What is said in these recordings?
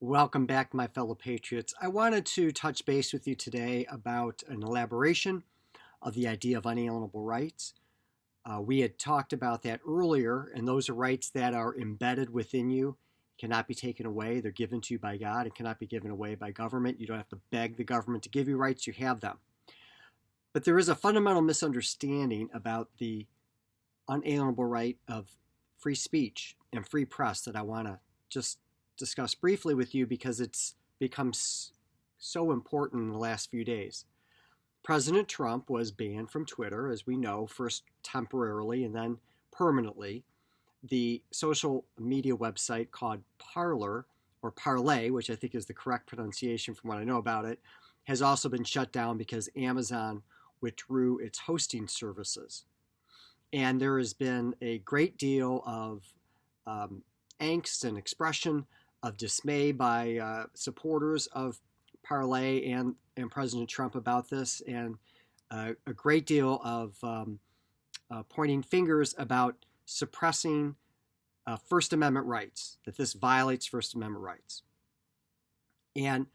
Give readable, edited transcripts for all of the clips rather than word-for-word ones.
Welcome back, my fellow patriots. I wanted to touch base with you today about an elaboration of the idea of unalienable rights. We had talked about that earlier, and those are rights that are embedded within you, cannot be taken away. They're given to you by God and cannot be given away by government. You don't have to beg the government to give you rights, you have them. But there is a fundamental misunderstanding about the unalienable right of free speech and free press that I want to just discuss briefly with you because it's become so important in the last few days. President Trump was banned from Twitter, as we know, first temporarily and then permanently. The social media website called Parler, or Parler, which I think is the correct pronunciation from what I know about it, has also been shut down because Amazon withdrew its hosting services. And there has been a great deal of angst and expression of dismay by supporters of Parler and President Trump about this, and a great deal of pointing fingers about suppressing First Amendment rights, that this violates First Amendment rights. And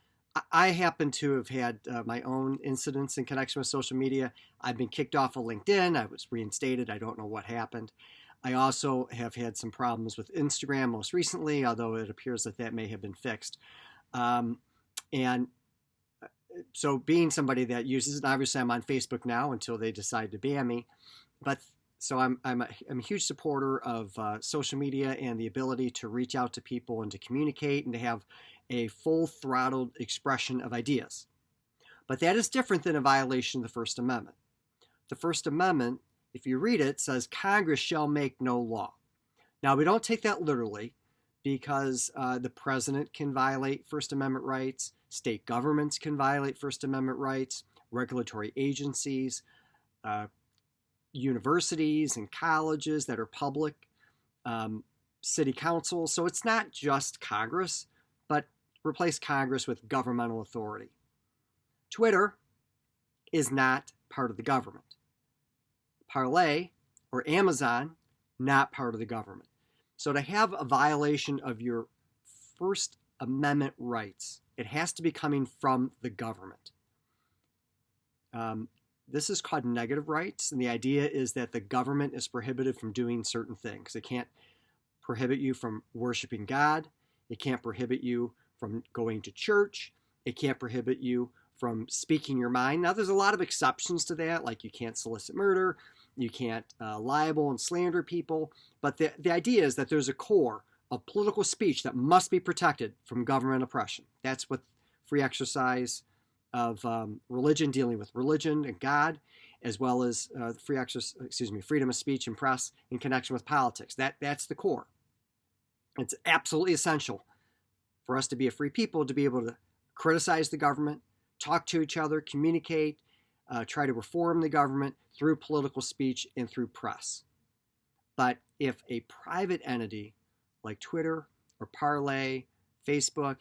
I happen to have had my own incidents in connection with social media. I've been kicked off of LinkedIn. I was reinstated. I don't know what happened. I also have had some problems with Instagram most recently, although it appears that that may have been fixed. And so being somebody that uses it, obviously I'm on Facebook now until they decide to ban me. But so I'm a huge supporter of social media and the ability to reach out to people and to communicate and to have a full-throttled expression of ideas. But that is different than a violation of the First Amendment. The First Amendment, if you read it, says Congress shall make no law. Now, we don't take that literally because the president can violate First Amendment rights, state governments can violate First Amendment rights, regulatory agencies, universities and colleges that are public, city councils. So it's not just Congress, but replace Congress with governmental authority. Twitter is not part of the government. Parler or Amazon, not part of the government. So to have a violation of your First Amendment rights, it has to be coming from the government. This is called negative rights, and the idea is that the government is prohibited from doing certain things. It can't prohibit you from worshiping God. It can't prohibit you from going to church. It can't prohibit you from speaking your mind. Now, there's a lot of exceptions to that, like you can't solicit murder, you can't libel and slander people, but the idea is that there's a core of political speech that must be protected from government oppression. That's what free exercise of religion, dealing with religion and God, as well as freedom of speech and press in connection with politics. That's the core. It's absolutely essential for us to be a free people, to be able to criticize the government, talk to each other, communicate, try to reform the government through political speech and through press. But if a private entity like Twitter or Parler, Facebook,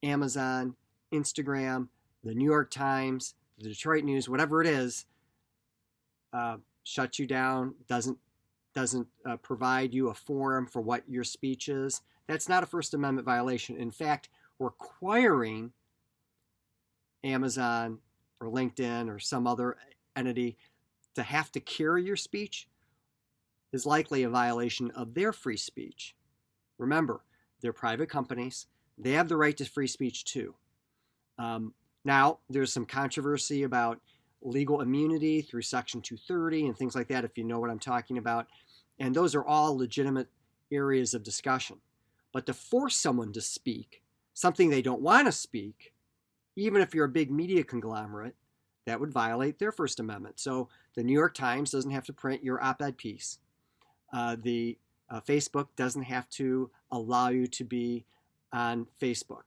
Amazon, Instagram, the New York Times, the Detroit News, whatever it is, shuts you down, doesn't provide you a forum for what your speech is, that's not a First Amendment violation. In fact, requiring Amazon or LinkedIn or some other entity to have to carry your speech is likely a violation of their free speech. Remember, they're private companies. They have the right to free speech too. Now, there's some controversy about legal immunity through Section 230 and things like that, if you know what I'm talking about. And those are all legitimate areas of discussion. But to force someone to speak something they don't want to speak, even if you're a big media conglomerate, that would violate their First Amendment. So the New York Times doesn't have to print your op-ed piece. Facebook doesn't have to allow you to be on Facebook.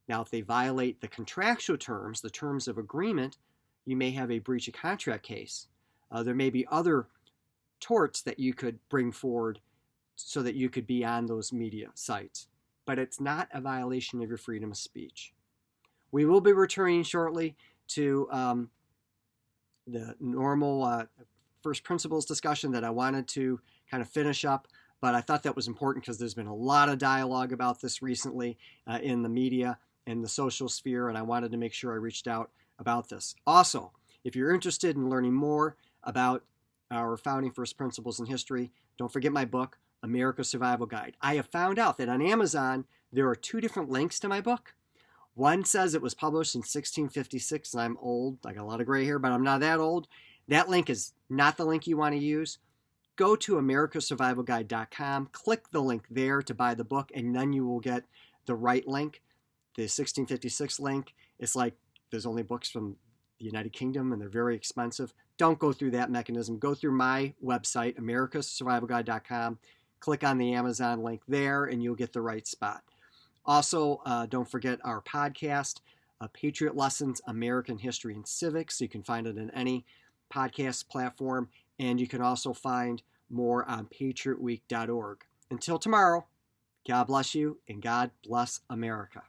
Now, if they violate the contractual terms, the terms of agreement, you may have a breach of contract case. There may be other torts that you could bring forward so that you could be on those media sites. But it's not a violation of your freedom of speech. We will be returning shortly to the normal first principles discussion that I wanted to kind of finish up but I thought that was important because there's been a lot of dialogue about this recently in the media and the social sphere, and I wanted to make sure I reached out about this. Also, if you're interested in learning more about our founding first principles in history, don't forget my book, America's Survival Guide. I have found out that on Amazon, there are 2 different links to my book. One says it was published in 1656, and I'm old. I got a lot of gray hair, but I'm not that old. That link is not the link you want to use. Go to americasurvivalguide.com, click the link there to buy the book, and then you will get the right link. The 1656 link is like there's only books from the United Kingdom, and they're very expensive. Don't go through that mechanism. Go through my website, americasurvivalguide.com. Click on the Amazon link there, and you'll get the right spot. Also, don't forget our podcast, Patriot Lessons, American History and Civics. You can find it in any podcast platform, and you can also find more on patriotweek.org. Until tomorrow, God bless you, and God bless America.